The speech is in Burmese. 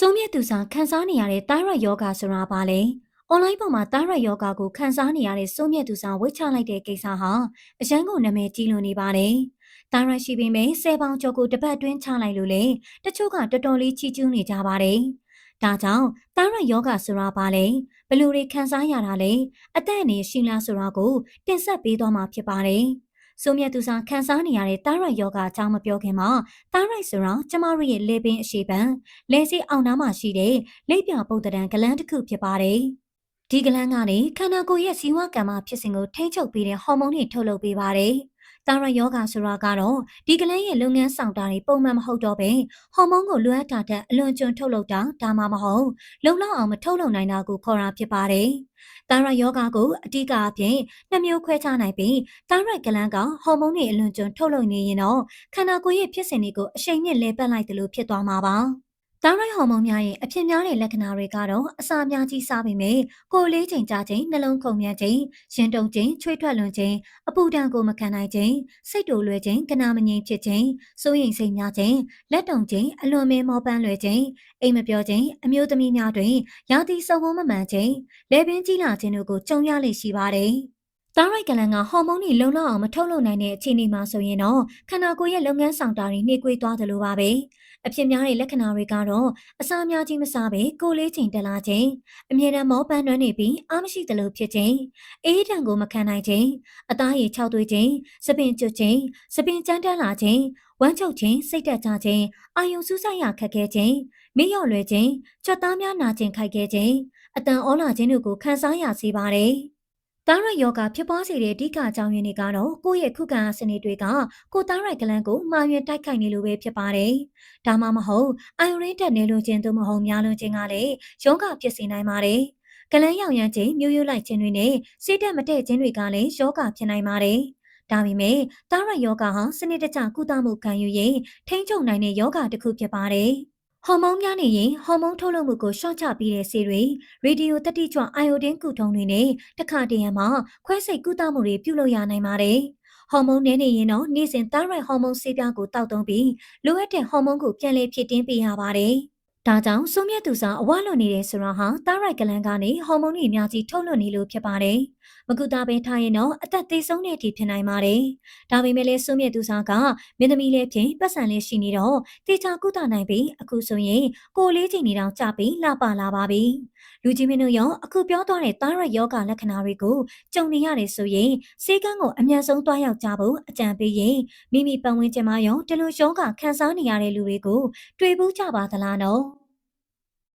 ဆိုမြတ်သူစာခန်းစားနေရတဲ့တိုင်းရွက်ယောဂဆိုတာပါလေ။ online ပေါ်မှာတိုင်းရွက်ယောဂကိုခန်းစားနေရတဲ့ဆိုမြတ်သူစာဝေချလိုက်တဲ့ကိစ္စဟာအရန်ကိုနာမည်ကြီးလွန်နေပါတယ်။တိုင်းရွက်ရှိပေမဲ့10ပေါင်ကျော်ကိုတစ်ပတ်အတွင်းချလိုက်လို့လေတချို့ကတော်တော်လေးချီးကျူးနေကြပါတယ်။ဒါကြောင့်တိုင်းရွက်ယောဂဆိုတာပါလေဘယ်လိုတွေခန်းစားရတာလဲအသက်အန္တရာယ်ရှိလားဆိုတာကိုတင်ဆက်ပေးသွားမှာဖြစ်ပါတယ်။ဆိုမြတ်သူစာခန်းစားနေရတဲ့တိုင်းရွက်ယောဂအကြောင်းမပြောခင်မှာတိုင်းရွက်ဆိုတာကျမတို့ရဲ့လေပင်အရှိပံလဲစီအောင်နားမှာရှိတဲ့လိပ်ပြပုတ်တံဂလန်းတစ်ခုဖြစ်ပါတယ်။ဒီဂလန်းကနေခန္ဓာကိုယ်ရဲ့ဇီဝကမ္မဖြစ်စဉ်ကိုထိန်းချုပ်ပေးတဲ့ဟော်မုန်းတွေထုတ်လုပ်ပေးပါတယ်။တာရယောဂဆိုတာကတော့ဒီဂလန်းရဲ့လုပ်ငန်းဆောင်တာတွေပုံမှန်မဟုတ်တော့ဘဲဟော်မုန်းကိုလွှမ်းတာတဲ့အလွန်ကျွံထုတ်လုပ်တာဒါမှမဟုတ်လုံလောက်အောင်မထုတ်လုပ်နိုင်တာကိုခေါ်တာဖြစ်ပါတယ်။တာရယောဂကိုအတိကအပြင်နှစ်မျိုးခွဲခြားနိုင်ပြီးတာရဂလန်းကဟော်မုန်းတွေအလွန်ကျွံထုတ်လုပ်နေရင်တော့ခန္ဓာကိုယ်ရဲ့ဖြစ်စဉ်တွေကိုအရှိန်နဲ့လဲပတ်လိုက်တယ်လို့ဖြစ်သွားမှာပါ။သားရိုက်ဟော်မုန်းများရဲ့အဖြစ်များတဲ့လက္ခဏာတွေကတော့အစာများကြီးစားပေမဲ့ကိုယ်လေးချိန်ကြာချိန်နှလုံးခုန်မြန်ချိန်ရင်တုန်ချိန်ချွေးထွက်လွန်ချိန်အပူဒဏ်ကိုမခံနိုင်ချိန်စိတ်တူလွယ်ချိန်ကနာမငြိမ်ဖြစ်ချိန်စိုးရိမ်စိတ်များချိန်လက်တုံချိန်အလွန်မဲမောပန်းလွယ်ချိန်အိမ်မပြောချိန်အမျိုးသမီးများတွင်ရာသီစုံဝန်းမမှန်ချိန်လေပင်ကြီးလာခြင်းတို့ကိုကြုံရလေရှိပါတယ်။သားရိုက်ကလန်ကဟော်မုန်းတွေလုံလောက်အောင်မထုတ်လုပ်နိုင်တဲ့အခြေအနေမှာဆိုရင်တော့ခန္ဓာကိုယ်ရဲ့လုပ်ငန်းဆောင်တာတွေနှေးကွေးသွားတယ်လို့ပါပဲ။အဖြစ်များတဲ့လက္ခဏာတွေကတော့အစာများကြီးမစားဘဲကိုယ်လေးချိန်တက်လာခြင်းအမြဲတမ်းမောပန်းနှွမ်းနေပြီးအားမရှိသလိုဖြစ်ခြင်းအေးဒဏ်ကိုမခံနိုင်ခြင်းအသားရည်ခြောက်သွေးခြင်းစပင်ကျွတ်ခြင်းစပင်ကြမ်းတမ်းလာခြင်းဝမ်းချုပ်ခြင်းစိတ်တက်ကြခြင်းအာယုံစူးစိုက်ရခက်ခဲခြင်းမေ့လျော့လွယ်ခြင်းကြွက်သားများနာခြင်းခိုက်ခဲခြင်းအတန်ဩလာခြင်းတို့ကိုခံစားရစေပါတယ်သားရိုက်ယောဂဖြစ်ပွားစေတဲ့အဓိကအကြောင်းရင်းတွေကတော့ကိုယ့်ရဲ့ခုခံအားစနစ်တွေကကိုယ်သားရိုက်ကလန်းကိုမှားယွင်းတိုက်ခိုက်နေလို့ပဲဖြစ်ပါတယ်။ဒါမှမဟုတ်အာယုရင်းတက်နေလို့ခြင်းသို့မဟုတ်များလွန်ခြင်းကလည်းယောဂဖြစ်စေနိုင်ပါတယ်။ကလန်းရောင်ရမ်းခြင်းမျိုးရိုးလိုက်ခြင်းတွေနဲ့စိတ်တက်မတည့်ခြင်းတွေကလည်းယောဂဖြစ်နိုင်ပါတယ်။ဒါပေမဲ့သားရိုက်ယောဂဟာစနစ်တကျကုသမှုခံယူရင်ထိန်းချုပ်နိုင်တဲ့ယောဂတစ်ခုဖြစ်ပါတယ်။ဟော်မုန်းများနေရင်ဟော်မုန်းထုတ်လုပ်မှုကိုရှော့ချပြီးတဲ့ဆေးတွေရေဒီယိုတတိကြွအာယိုဒင်းကုထုံးတွေနဲ့တခါတရံမှာခွဲစိတ်ကုသမှုတွေပြုလုပ်ရနိုင်ပါတယ်။ဟော်မုန်းနည်းနေရင်တော့နေ့စဉ်သားရိုက်ဟော်မုန်းဆေးပြားကိုတောက်သုံးပြီးလိုအပ်တဲ့ဟော်မုန်းကိုပြန်လည်ဖြည့်တင်းပေးရပါတယ်။ဒါကြောင့်ဆိုမြတ်သူစာအဝလွန်နေတဲ့ဆိုတာဟာသားရိုက်ကလန်းကနေဟော်မုန်းတွေအများကြီးထုတ်လွှတ်နေလို့ဖြစ်ပါတယ်။မကူတာပဲထားရင်တော့အသက်သေဆုံးတဲ့အထိဖြစ်နိုင်ပါတယ်။ဒါပေမဲ့လည်းဆိုမြတ်သူစာကမင်းသမီးလေးဖြင့်ပတ်စံလေးရှိနေတော့တေချာကုသနိုင်ပြီးအခုဆိုရင်ကိုယ်လေးချိန်နေတော့ကြပြီးလှပလာပါပြီ။လူကြီးမင်းတို့ရောအခုပြောသွားတဲ့သားရိုက်ယောဂလက္ခဏာတွေကိုကြုံနေရတယ်ဆိုရင်စေကန်းကိုအမြန်ဆုံးတွားရောက်ကြဖို့အကြံပေးရင်မိမိပတ်ဝန်းကျင်မှာရောဒီလိုယောဂခံစားနေရတဲ့လူတွေကိုတွေ့ဘူးကြပါသလားနော်။